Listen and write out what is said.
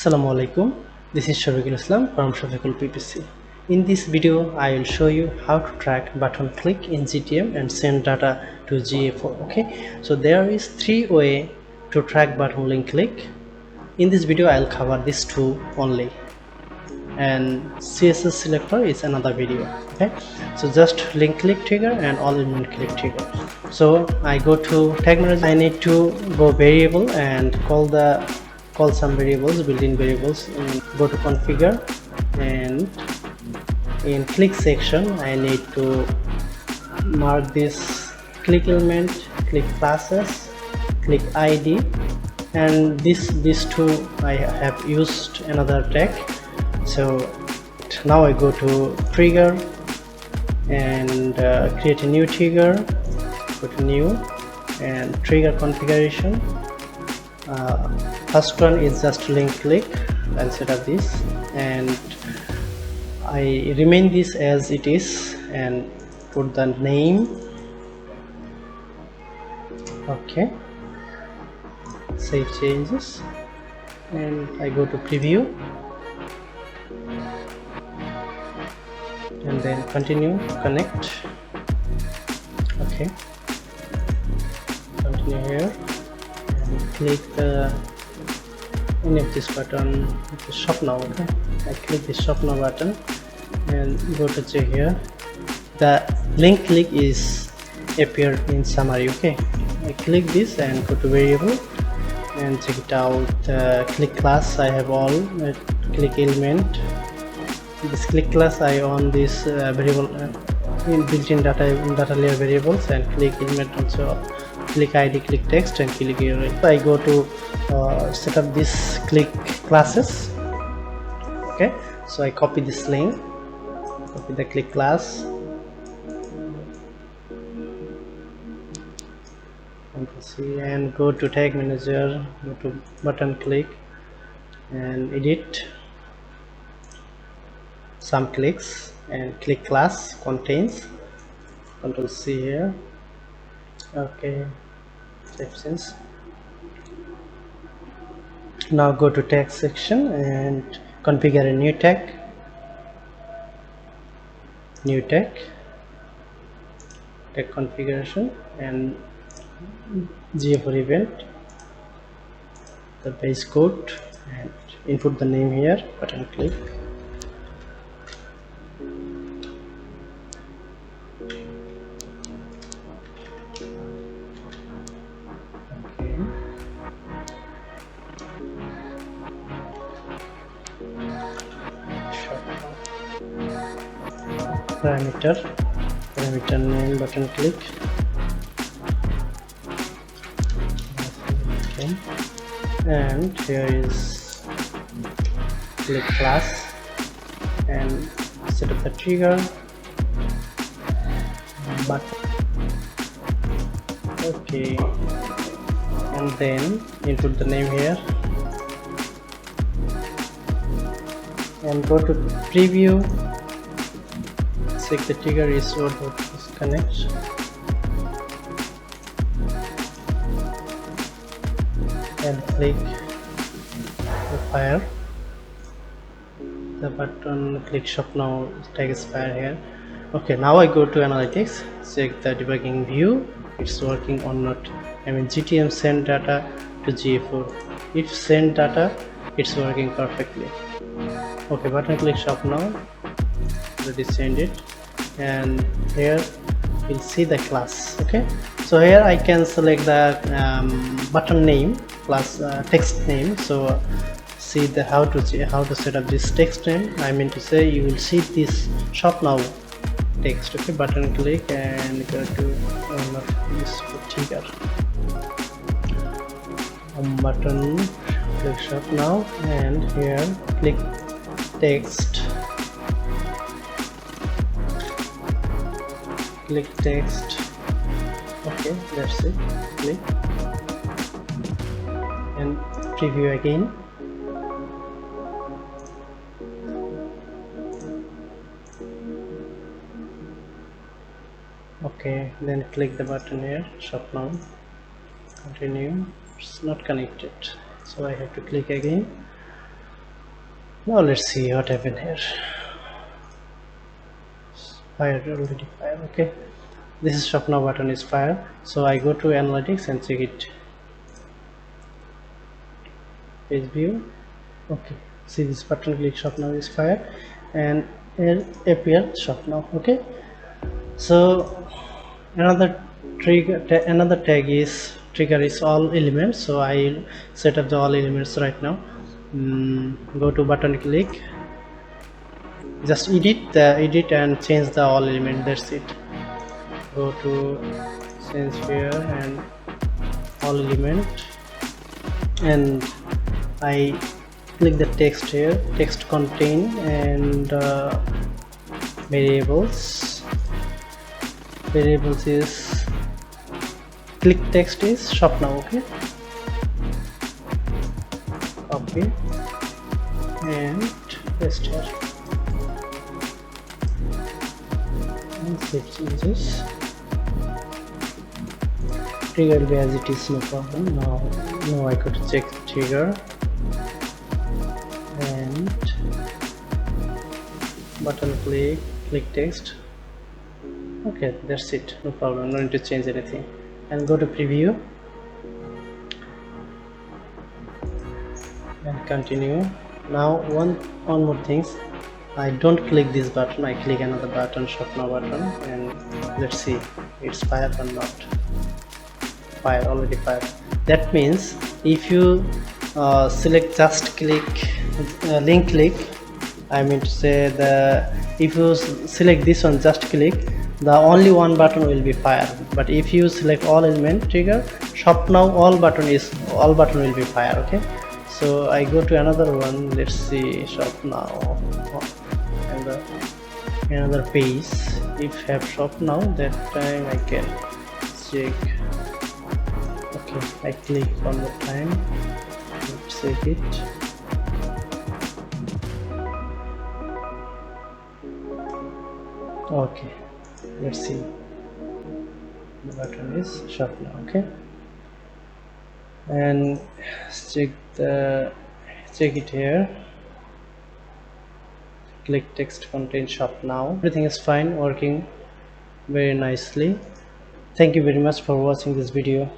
Assalamu alaikum. This is Safiqulppc from Safiqulppc. In this video, I will show you how to track button click in GTM and send data to ga4. Okay, so there is three ways to track button link click. In this video, I'll cover these two only, and CSS selector is another video. Okay, so just link click trigger and all element click trigger. So I go to tag manager. I need to go variable and call some variables, built-in variables, and go to configure, and in click section I need to mark this click element, click classes, click ID, and these two I have used another tag. So now I go to trigger and create a new trigger, go to new and trigger configuration. First one is just link click. I'll set up this and I remain this as it is and put the name. Okay, save changes and I go to preview and then continue connect. Okay, continue here and click any of this button, the shop now. Okay, I click the shop now button and go to check here. The link click is appeared in summary. Okay, I click this and go to variable and check it out. Click class I have all. Click element, this click class I own this variable in built-in data layer variables, and click element also. Click ID, click text, and click here. I go to set up this click classes. Okay, so I copy this link, copy the click class, Ctrl+C, and go to tag manager, go to button click and edit some clicks and click class contains, Ctrl+C here. Okay, save since. Now go to tag section and configure a new tag, tag configuration, and ga4 event, the base code, and input the name here, button click. Parameter name, button click. Okay, and here is click class and set up the trigger button. Okay, and then input the name here and go to preview. Check the trigger is connect and click the fire, the button click shop now tag is fire here. Okay, now I go to analytics, check the debugging view, it's working or not. I mean GTM send data to ga4. If send data, it's working perfectly. Okay, button click shop now, already send it, and here we'll see the class. Okay, so here I can select the button name plus text name. So see the how to set up this text name. I mean to say you will see this shop now text. Okay, button click and go to this trigger, button click shop now, and here click text, click text. Okay, that's it. Click and preview again. Okay, then click the button here, shop now, continue. It's not connected, so I have to click again. Now let's see what happened here. Fire, already fire. Okay, this is shop now button is fire. So I go to analytics and check it. Page view. Okay, see this button, click shop now is fire, and it appears shop now. Okay, so another another tag is trigger is all elements. So I set up the all elements right now. Go to button, click, just edit and change the all element. That's it. Go to change here and all element, and I click the text here, text contain, and variables is click text is shop now. Okay, copy and paste here and save changes. Trigger will be as it is, no problem. Now I could check trigger and button, click text. Okay, that's it, no problem, no need to change anything. And go to preview and continue. Now one more things, I don't click this button, I click another button, shop now button, and let's see it's fire or not. Fire, already fire. That means if you select just click, link click, I mean to say if you select this one just click, the only one button will be fire. But if you select all element trigger shop now, all button will be fire. Okay, so I go to another one, let's see shop now, and another page. If have shop now, that time I can check. Okay, I click one more time, let's save it. Okay, let's see, the button is shop now. Okay, and check it here, click text contain shop now. Everything is fine, working very nicely. Thank you very much for watching this video.